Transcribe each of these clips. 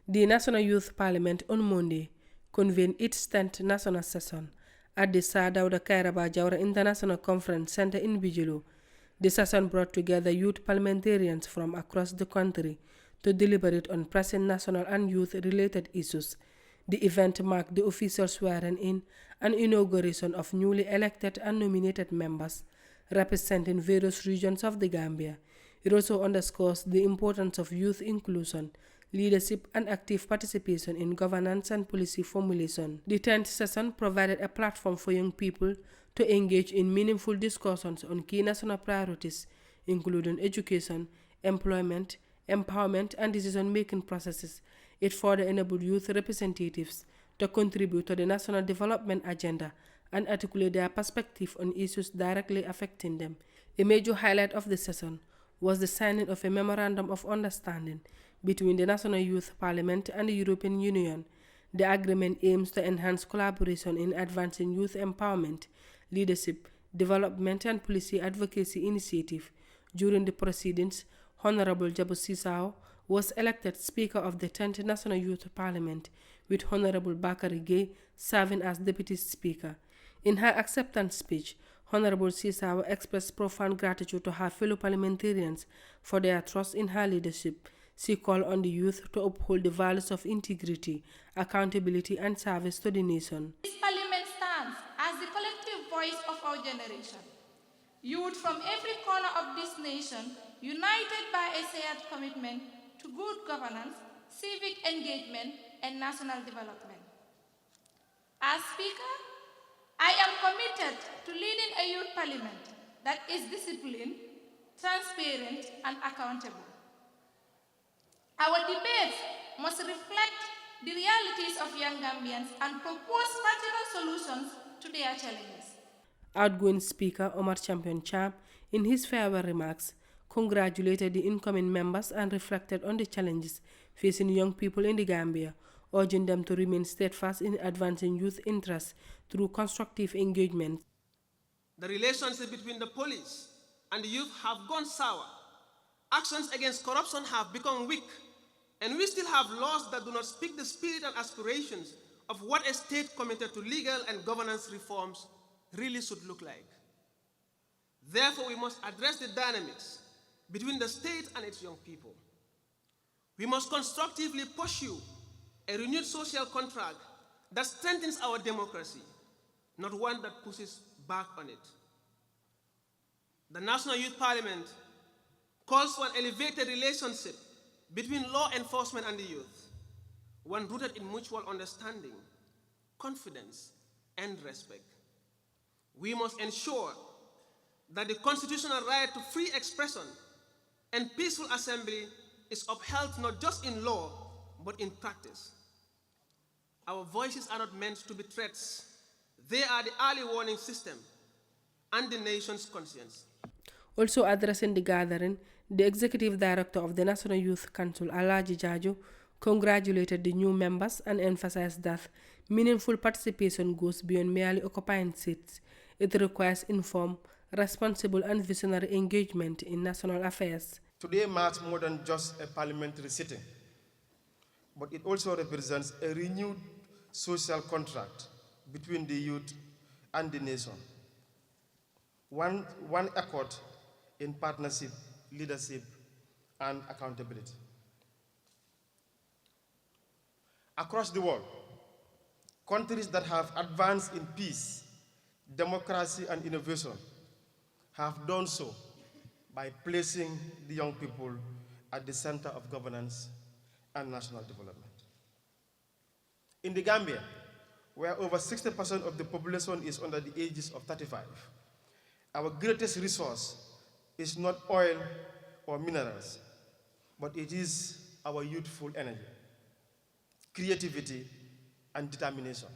The National Youth Parliament on Monday convened its 10th national session at the Sir Dawda Kairaba Jawara International Conference Center in Bijilo. The session brought together youth parliamentarians from across the country to deliberate on pressing national and youth-related issues. The event marked the official swearing-in and inauguration of newly elected and nominated members representing various regions of the Gambia. It also underscores the importance of youth inclusion, leadership, and active participation in governance and policy formulation. The 10th session provided a platform for young people to engage in meaningful discussions on key national priorities, including education, employment, empowerment, and decision-making processes. It further enabled youth representatives to contribute to the national development agenda and articulate their perspective on issues directly affecting them. A major highlight of the session was the signing of a Memorandum of Understanding between the National Youth Parliament and the European Union. The agreement aims to enhance collaboration in advancing youth empowerment, leadership, development, and policy advocacy initiative. During the proceedings, Honorable Jabu Sisao was elected Speaker of the 10th National Youth Parliament, with Honorable Bakari Gay serving as Deputy Speaker. In her acceptance speech, Honorable Sisao expressed profound gratitude to her fellow parliamentarians for their trust in her leadership. She called on the youth to uphold the values of integrity, accountability, and service to the nation. This parliament stands as the collective voice of our generation. Youth from every corner of this nation, united by a shared commitment to good governance, civic engagement, and national development. As Speaker, I am committed to leading a youth parliament that is disciplined, transparent, and accountable. Our debates must reflect the realities of young Gambians and propose practical solutions to their challenges. Outgoing Speaker Omar Champion Cham, in his farewell remarks, congratulated the incoming members and reflected on the challenges facing young people in the Gambia, urging them to remain steadfast in advancing youth interests through constructive engagement. The relationship between the police and the youth have gone sour. Actions against corruption have become weak, and we still have laws that do not speak the spirit and aspirations of what a state committed to legal and governance reforms really should look like. Therefore, we must address the dynamics between the state and its young people. We must constructively pursue a renewed social contract that strengthens our democracy, not one that pushes back on it. The National Youth Parliament calls for an elevated relationship between law enforcement and the youth, one rooted in mutual understanding, confidence, and respect. We must ensure that the constitutional right to free expression and peaceful assembly is upheld not just in law, but in practice. Our voices are not meant to be threats. They are the early warning system and the nation's conscience. Also addressing the gathering, the Executive Director of the National Youth Council, Alaji Jajo, congratulated the new members and emphasized that meaningful participation goes beyond merely occupying seats. It requires informed, responsible, and visionary engagement in national affairs. Today marks more than just a parliamentary sitting, but it also represents a renewed social contract between the youth and the nation. One accord in partnership, leadership, and accountability. Across the world, countries that have advanced in peace, democracy, and innovation have done so by placing the young people at the center of governance and national development. In the Gambia, where over 60% of the population is under the ages of 35, our greatest resource is not oil or minerals, but it is our youthful energy, creativity, and determination.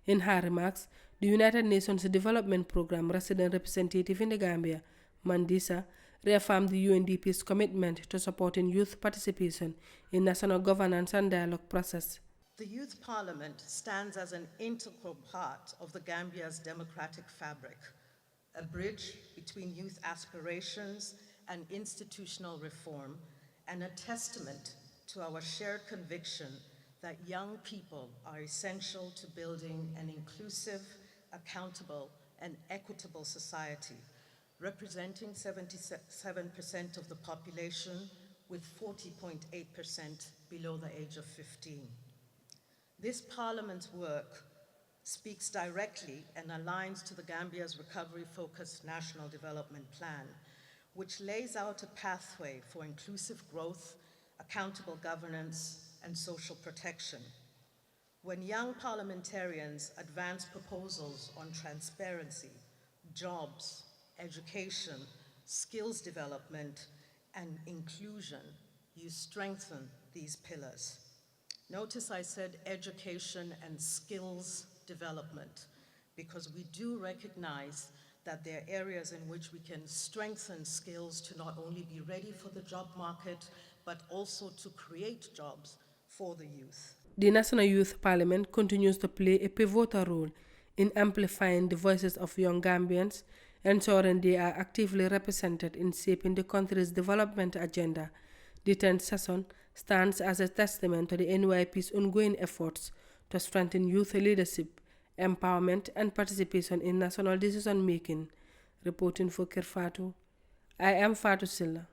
In her remarks, the United Nations Development Programme resident representative in the Gambia, Mandisa, reaffirmed the UNDP's commitment to supporting youth participation in national governance and dialogue process. The Youth Parliament stands as an integral part of the Gambia's democratic fabric, a bridge between youth aspirations and institutional reform, and a testament to our shared conviction that young people are essential to building an inclusive, accountable, and equitable society, representing 77% of the population, with 40.8% below the age of 15. This Parliament's work speaks directly and aligns to the Gambia's recovery-focused National Development Plan, which lays out a pathway for inclusive growth, accountable governance, and social protection. When young parliamentarians advance proposals on transparency, jobs, education, skills development, and inclusion, you strengthen these pillars. Notice I said education and skills development, because we do recognize that there are areas in which we can strengthen skills to not only be ready for the job market, but also to create jobs for the youth. The National Youth Parliament continues to play a pivotal role in amplifying the voices of young Gambians, ensuring they are actively represented in shaping the country's development agenda. The 10th session stands as a testament to the NYP's ongoing efforts to strengthen youth leadership, empowerment, and participation in national decision-making. Reporting for Kirfatu, I am Fatu Silla.